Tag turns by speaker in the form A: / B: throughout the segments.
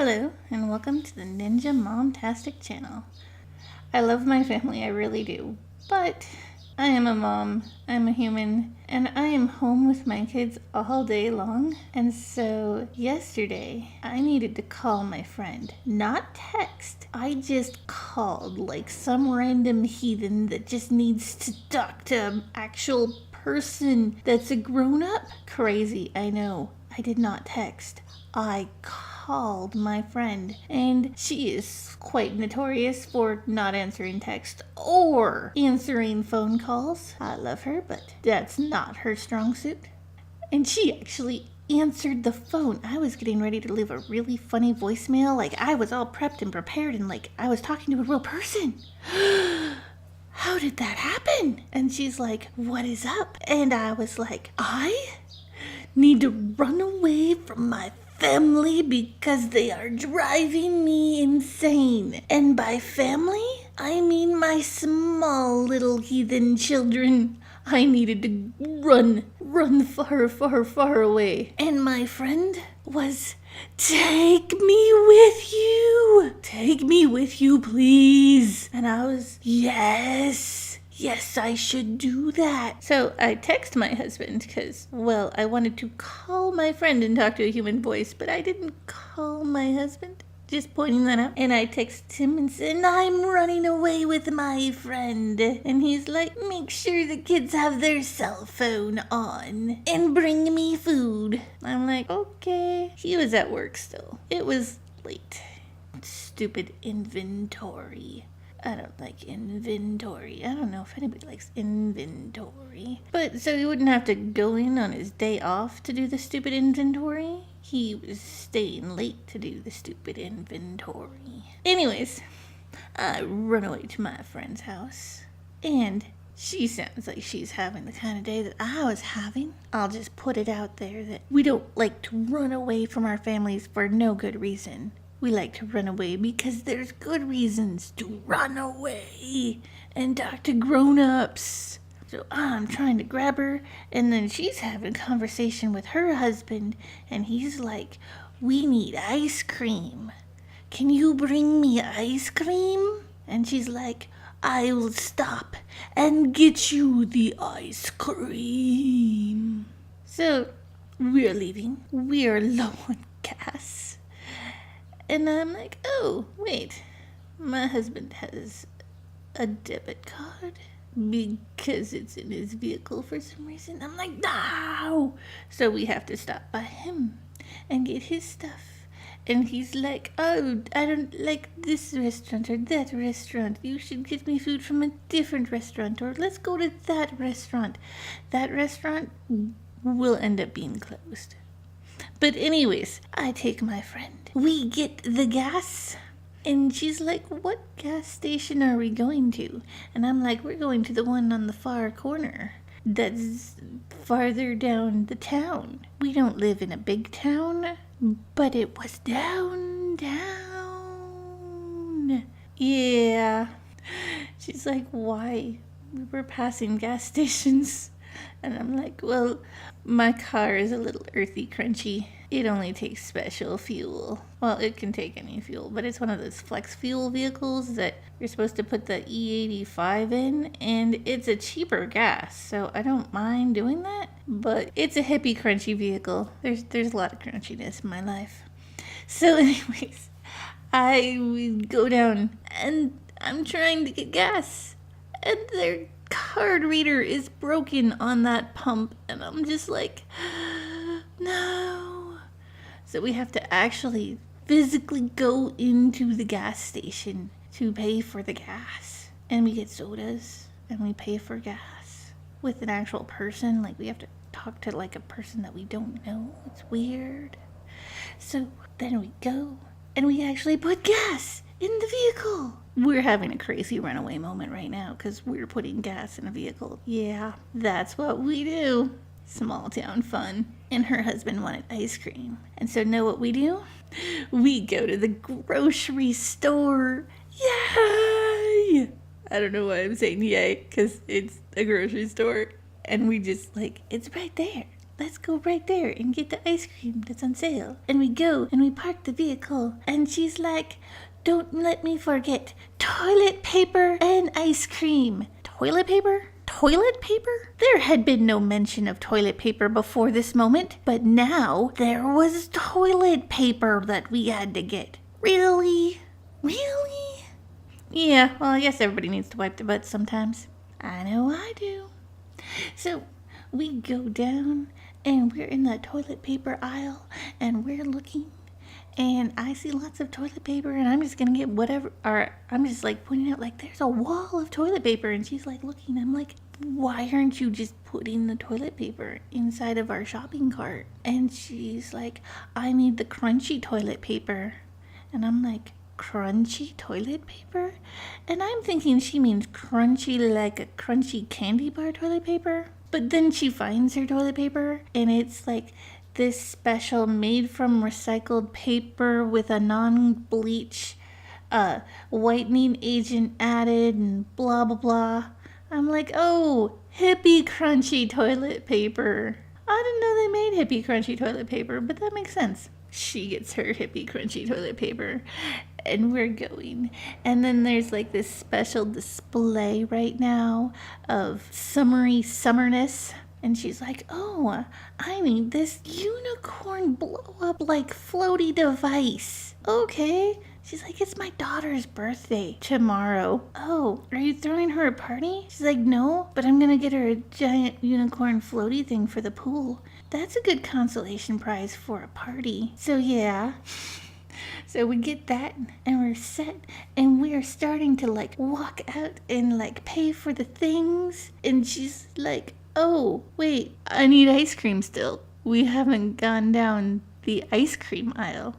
A: Hello, and welcome to the Ninja Mom-tastic channel. I love my family, I really do. But I am a mom, I'm a human, and I am home with my kids all day long. And so yesterday, I needed to call my friend, not text. I just called like some random heathen that just needs to talk to an actual person that's a grown-up. Crazy, I know. I did not text. I called my friend, and she is quite notorious for not answering text or answering phone calls. I love her, but that's not her strong suit. And she actually answered the phone. I was getting ready to leave a really funny voicemail. Like, I was all prepped and prepared, and like I was talking to a real person. How did that happen? And she's like, what is up? And I was like, I need to run away from my family because they are driving me insane. And by family, I mean my small little heathen children. I needed to run far, far, far away. And my friend was, take me with you. Take me with you, please. And I was, Yes, I should do that. So I text my husband because, well, I wanted to call my friend and talk to a human voice, but I didn't call my husband. Just pointing that out. And I text him and said, I'm running away with my friend. And he's like, make sure the kids have their cell phone on and bring me food. I'm like, okay. He was at work still. It was late. Stupid inventory. I don't like inventory. I don't know if anybody likes inventory. But so he wouldn't have to go in on his day off to do the stupid inventory. He was staying late to do the stupid inventory. Anyways, I run away to my friend's house. And she sounds like she's having the kind of day that I was having. I'll just put it out there that we don't like to run away from our families for no good reason. We like to run away because there's good reasons to run away and talk to grown-ups. So I'm trying to grab her, and then she's having a conversation with her husband, and he's like, we need ice cream. Can you bring me ice cream? And she's like, I will stop and get you the ice cream. So we're leaving. We're low on gas. And I'm like, oh, wait, my husband has a debit card because it's in his vehicle for some reason. I'm like, no. So we have to stop by him and get his stuff. And he's like, oh, I don't like this restaurant or that restaurant. You should get me food from a different restaurant, or let's go to that restaurant. That restaurant will end up being closed. But anyways, I take my friend. We get the gas. And she's like, what gas station are we going to? And I'm like, we're going to the one on the far corner. That's farther down the town. We don't live in a big town, but it was down. Yeah. She's like, why? We were passing gas stations. And I'm like, well, my car is a little earthy crunchy. It only takes special fuel. Well, it can take any fuel, but it's one of those flex fuel vehicles that you're supposed to put the E85 in, and it's a cheaper gas, so I don't mind doing that, but it's a hippie crunchy vehicle. There's a lot of crunchiness in my life. So anyways, I go down, and I'm trying to get gas, and their card reader is broken on that pump, and I'm just like, no. So we have to actually physically go into the gas station to pay for the gas. And we get sodas, and we pay for gas with an actual person. Like, we have to talk to like a person that we don't know. It's weird. So then we go, and we actually put gas in the vehicle. We're having a crazy runaway moment right now because we're putting gas in a vehicle. Yeah, that's what we do. Small town fun. And her husband wanted ice cream. And so know what we do? We go to the grocery store. Yay! I don't know why I'm saying yay, because it's a grocery store. And we just like, it's right there. let's go right there and get the ice cream that's on sale. And we go and we park the vehicle. And she's like, don't let me forget toilet paper and ice cream. Toilet paper? Toilet paper? There had been no mention of toilet paper before this moment, but now there was toilet paper that we had to get. Really? Really? Yeah, well, I guess everybody needs to wipe their butts sometimes. I know I do. So we go down and we're in the toilet paper aisle and we're looking. And I see lots of toilet paper, and I'm just gonna get whatever, or I'm just like pointing out, like, there's a wall of toilet paper. And she's like looking, I'm like, why aren't you just putting the toilet paper inside of our shopping cart? And she's like, I need the crunchy toilet paper. And I'm like, crunchy toilet paper? And I'm thinking she means crunchy like a crunchy candy bar toilet paper. But then she finds her toilet paper, and it's like this special made from recycled paper with a non-bleach whitening agent added and blah blah blah. I'm like, oh, hippie crunchy toilet paper. I didn't know they made hippie crunchy toilet paper, but that makes sense. She gets her hippie crunchy toilet paper, and we're going. And then there's like this special display right now of summery summerness. And she's like, oh, I need this unicorn blow up like floaty device. Okay. She's like, it's my daughter's birthday tomorrow. Oh, are you throwing her a party? She's like, no, but I'm going to get her a giant unicorn floaty thing for the pool. That's a good consolation prize for a party. So yeah. So we get that and we're set and we are starting to like walk out and like pay for the things. And she's like, oh, wait, I need ice cream still. We haven't gone down the ice cream aisle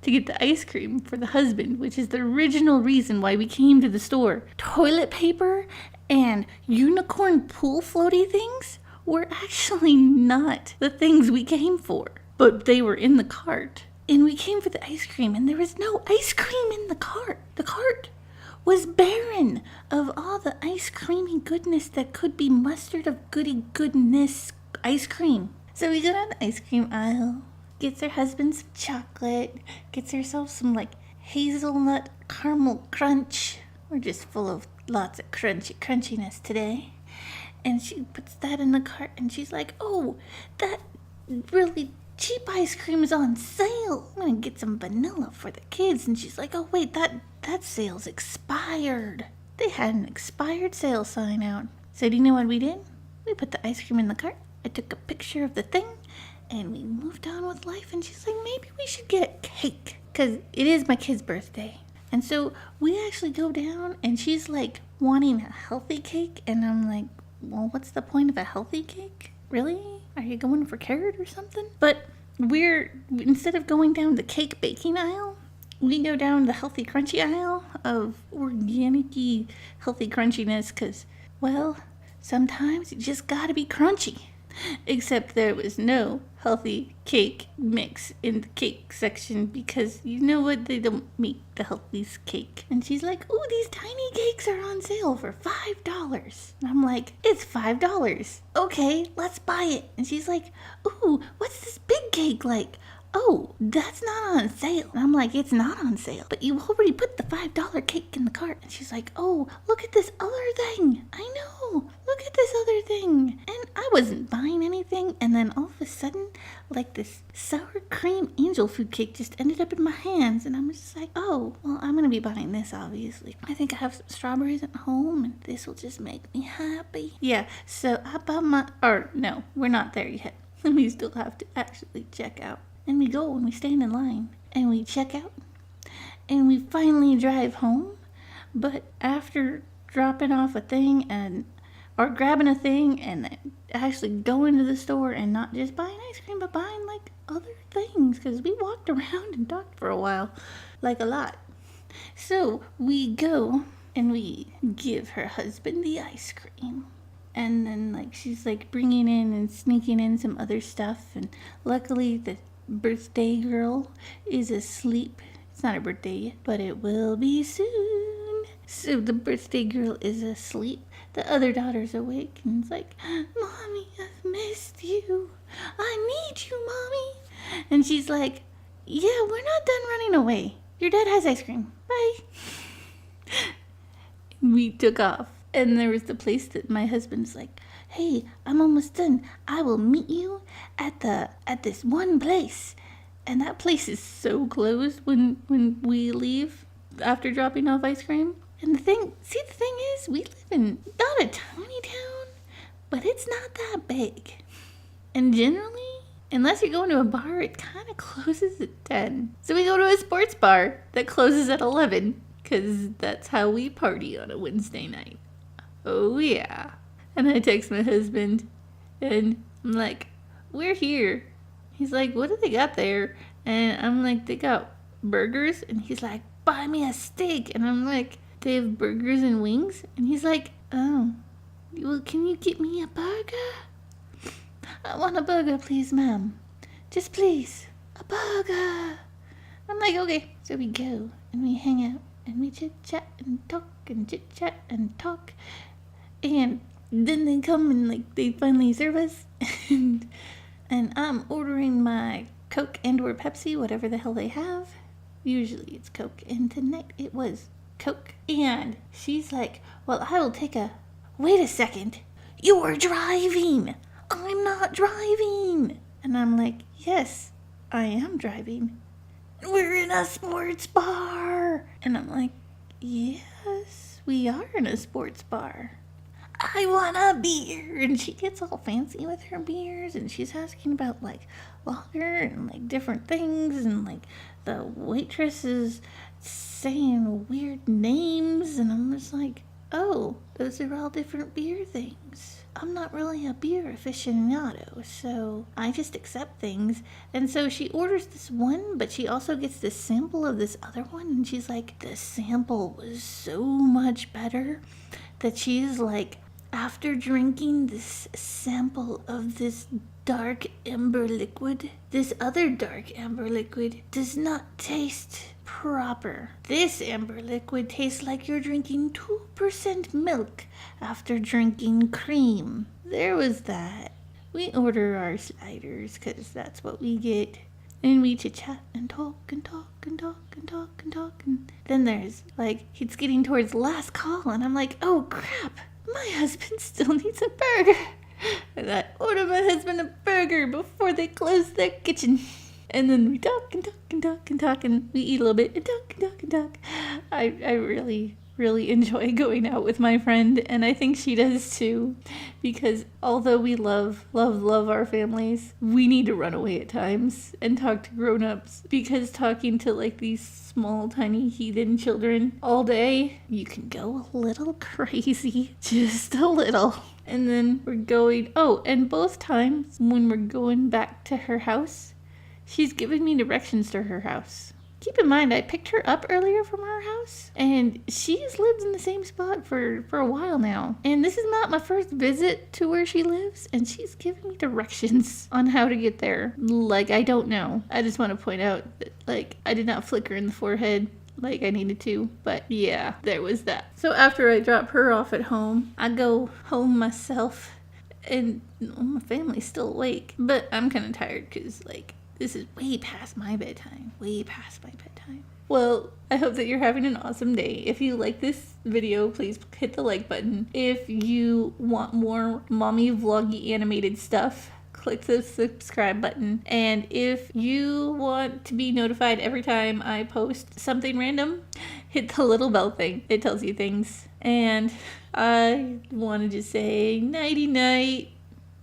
A: to get the ice cream for the husband, which is the original reason why we came to the store. Toilet paper and unicorn pool floaty things were actually not the things we came for, but they were in the cart. And we came for the ice cream, and there was no ice cream in the cart. The cart was barren of all the ice creamy goodness that could be mustered of goody goodness ice cream. So we go down the ice cream aisle, gets her husband some chocolate, gets herself some like hazelnut caramel crunch. We're just full of lots of crunchiness today. And she puts that in the cart, and she's like, oh, that really cheap ice cream is on sale. I'm gonna get some vanilla for the kids. And she's like, oh wait, that sale's expired. They had an expired sale sign out. So do you know what we did? We put the ice cream in the cart. I took a picture of the thing and we moved on with life. And she's like, maybe we should get a cake because it is my kid's birthday. And so we actually go down and she's like wanting a healthy cake. And I'm like, well, what's the point of a healthy cake? Really? Are you going for carrot or something? But instead of going down the cake baking aisle, we go down the healthy crunchy aisle of organic-y healthy crunchiness because, well, sometimes you just gotta be crunchy. Except there was no healthy cake mix in the cake section because you know what? They don't make the healthiest cake. And she's like, ooh, these tiny cakes are on sale for $5. And I'm like, it's $5. Okay, let's buy it. And she's like, ooh, what's this big cake like? Oh, that's not on sale. And I'm like, it's not on sale, but you already put the $5 cake in the cart. And she's like, oh, look at this other thing. I know, look at this other thing. And I wasn't buying anything. And then all of a sudden, like this sour cream angel food cake just ended up in my hands. And I'm just like, oh, well, I'm going to be buying this, obviously. I think I have some strawberries at home and this will just make me happy. Yeah, so I bought no, we're not there yet. We still have to actually check out. And we go and we stand in line and we check out and we finally drive home. But after dropping off a thing or grabbing a thing and then actually going to the store and not just buying ice cream but buying like other things because we walked around and talked for a while, like a lot. So we go and we give her husband the ice cream. And then like she's like bringing in and sneaking in some other stuff, and luckily the birthday girl is asleep. It's not her birthday yet, but it will be soon. So the birthday girl is asleep. The other daughter's awake and it's like, Mommy, I've missed you. I need you, Mommy. And she's like, yeah, we're not done running away. Your dad has ice cream. Bye. We took off. And there was the place that my husband's like, hey, I'm almost done. I will meet you at this one place. And that place is so closed when we leave after dropping off ice cream. And the thing is, we live in not a tiny town, but it's not that big. And generally, unless you're going to a bar, it kind of closes at 10. So we go to a sports bar that closes at 11, because that's how we party on a Wednesday night. Oh yeah. And I text my husband, and I'm like, we're here. He's like, what do they got there? And I'm like, they got burgers. And he's like, buy me a steak. And I'm like, they have burgers and wings? And he's like, oh, well, can you get me a burger? I want a burger, please, ma'am. Just please, a burger. I'm like, okay. So we go, and we hang out, and we chit-chat and talk, and chit-chat and talk. And then they come and, like, they finally serve us. And I'm ordering my Coke and or Pepsi, whatever the hell they have. Usually it's Coke, and tonight it was Coke. And she's like, well, I will take a... Wait a second. You're driving. I'm not driving. And I'm like, yes, I am driving. We're in a sports bar. And I'm like, yes, we are in a sports bar. I want a beer. And she gets all fancy with her beers, and she's asking about, like, lager and, like, different things, and, like, the waitress is saying weird names, and I'm just like, oh, those are all different beer things. I'm not really a beer aficionado, so I just accept things. And so she orders this one, but she also gets this sample of this other one, and she's like, the sample was so much better that she's like, after drinking this sample of this dark amber liquid, this other dark amber liquid does not taste proper. This amber liquid tastes like you're drinking 2% milk after drinking cream. There was that. We order our sliders because that's what we get. And we chit-chat and talk and talk and talk and talk and talk. And then there's, like, it's getting towards the last call, and I'm like, oh crap, my husband still needs a burger. And I order my husband a burger before they close their kitchen. And then we talk and talk and talk and talk, and we eat a little bit and talk and talk and talk. I really enjoy going out with my friend, and I think she does too, because although we love our families, we need to run away at times and talk to grown-ups, because talking to, like, these small tiny heathen children all day, you can go a little crazy, just a little. And then we're going, and both times when we're going back to her house, she's giving me directions to her house. Keep in mind, I picked her up earlier from her house, and she's lived in the same spot for a while now. And this is not my first visit to where she lives, and she's giving me directions on how to get there. Like, I don't know. I just want to point out that, like, I did not flick her in the forehead like I needed to, but yeah, there was that. So after I drop her off at home, I go home myself, and my family's still awake, but I'm kind of tired because, like, this is way past my bedtime. Well, I hope that you're having an awesome day. If you like this video, please hit the like button. If you want more mommy vloggy animated stuff, click the subscribe button. And if you want to be notified every time I post something random, hit the little bell thing. It tells you things. And I want to just say nighty night,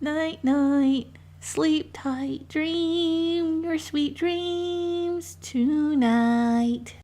A: night night. Sleep tight, dream your sweet dreams tonight.